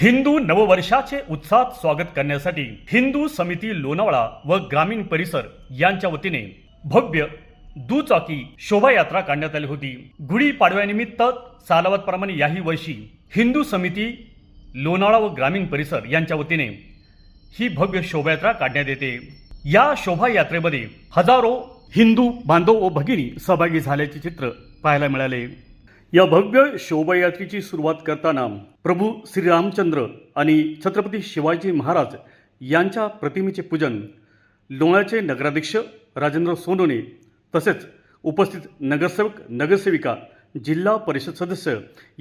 हिंदू नववर्षाचे उत्साहात स्वागत करण्यासाठी हिंदू समिती लोणावळा व ग्रामीण परिसर यांच्या वतीने भव्य दुचाकी शोभायात्रा काढण्यात आली होती। गुढी पाडव्यानिमित्त सालावतप्रमाणे याही वर्षी हिंदू समिती लोणावळा व ग्रामीण परिसर यांच्या वतीने ही भव्य शोभायात्रा काढण्यात येते। या शोभायात्रेमध्ये हजारो हिंदू बांधव व भगिनी सहभागी झाल्याचे चित्र पाहायला मिळाले। या भव्य शोभायात्रेची सुरुवात करताना प्रभू श्रीरामचंद्र आणि छत्रपती शिवाजी महाराज यांच्या प्रतिमेचे पूजन लोणावळ्याचे नगराध्यक्ष राजेंद्र सोनवणे तसेच उपस्थित नगरसेवक नगरसेविका जिल्हा परिषद सदस्य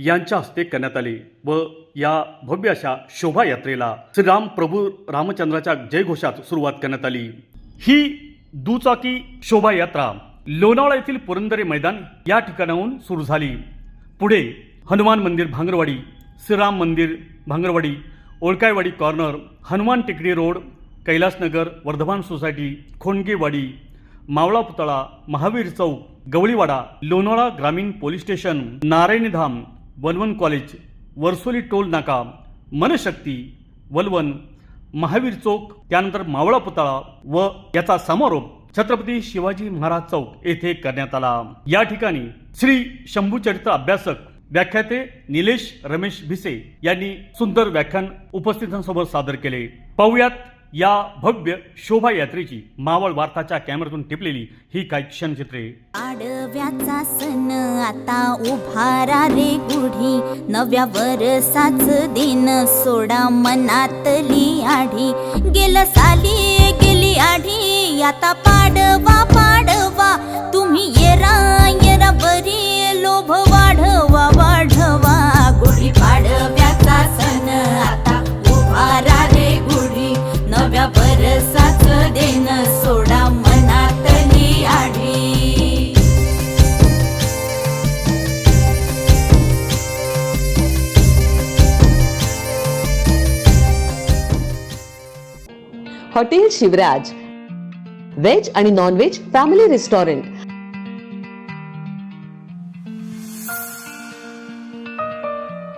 यांच्या हस्ते करण्यात आले व या भव्य अशा शोभायात्रेला श्रीराम प्रभू रामचंद्राच्या जयघोषात सुरुवात करण्यात आली। ही दुचाकी शोभायात्रा लोणावळा येथील पुरंदरे मैदान या ठिकाणाहून सुरू झाली। पुढे हनुमान मंदिर भांगरवाडी, श्रीराम मंदिर भांगरवाडी, ओळकायवाडी corner, Hanuman Tekdi road, Kailasnagar, Vardhaman society, Khondgewadi, Mavla Putla, Mahavir Chowk, Gavliwada, Lonavala Gramin police station, Narayanidham, Valvan college, Varsoli toll naka, Manshakti, वलवण, Mahavir चौक, त्यानंतर मावळा पुतळा व याचा समारोप छत्रपती शिवाजी महाराज चौक येथे करण्यात आला। या ठिकाणी श्री शंभू चरित्र अभ्यासक व्याख्याते निलेश रमेश भिसे यांनी सुंदर व्याख्यान उपस्थितांसमोर सादर केले। पाहुयात या भव्य शोभायात्रेची मावळ वार्ताच्या कॅमेऱ्यातून टिपलेली ही काही क्षणचित्रे। आडव्याचा सण आता उभारा रे गुढी, नव्या वर्षाच दिन सोडा मनातली आढी, गेलं साली गेली आढी आता पाडवा पाडवा, तुम्ही येरा येरा बरी लोभ वाढवा वाढवा, गुढी पाडव्याचा सण आता उभारा रे गुढी, नव्या वर्षाच दिन सोडा मनातली आढी। हॉटेल शिवराज वेज आणि नॉन वेज फॅमिली रेस्टॉरंट।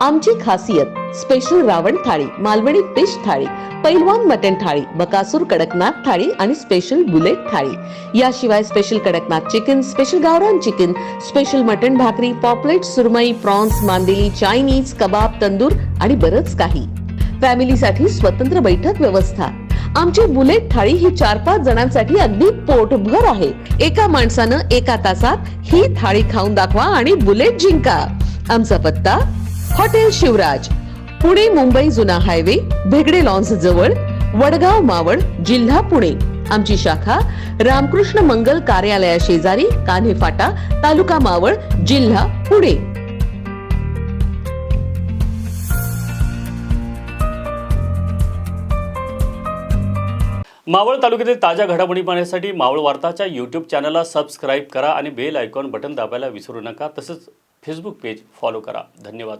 आमची खासियत स्पेशल रावण थाळी, मालवणी फिश थाळी, पैलवान मटन थाळी, बकासूर कडकनाथ थाळी आणि स्पेशल बुलेट थाळी। याशिवाय स्पेशल कडकनाथ चिकन, स्पेशल गावरान चिकन, स्पेशल मटन भाकरी, पॉपलेट, सुरमई, प्रॉन्स, मांदेली, चायनीज, कबाब, तंदूर आणि बरंच काही। फॅमिलीसाठी स्वतंत्र बैठक व्यवस्था। आमची बुलेट थाळी ही 4-5 जणांसाठी अगदी पोटभर आहे। एका माणसानं एका तासात ही थाळी खाऊन दाखवा आणि बुलेट जिंका। आमचा पत्ता हॉटेल शिवराज, पुणे मुंबई जुना हायवे, भेगडे लॉन्स जवळ, वडगाव मावळ, जिल्हा पुणे। आमची शाखा रामकृष्ण मंगल कार्यालया शेजारी, कान्हे फाटा, तालुका मावळ, जिल्हा पुणे। मावळ तालुक्यातील ताज्या घडामोडी पाहण्यासाठी मावळ वार्ताच्या यूट्यूब चॅनलला सबस्क्राईब करा आणि बेल आयकॉन बटन दाबायला विसरू नका। तसंच फेसबुक पेज फॉलो करा। धन्यवाद।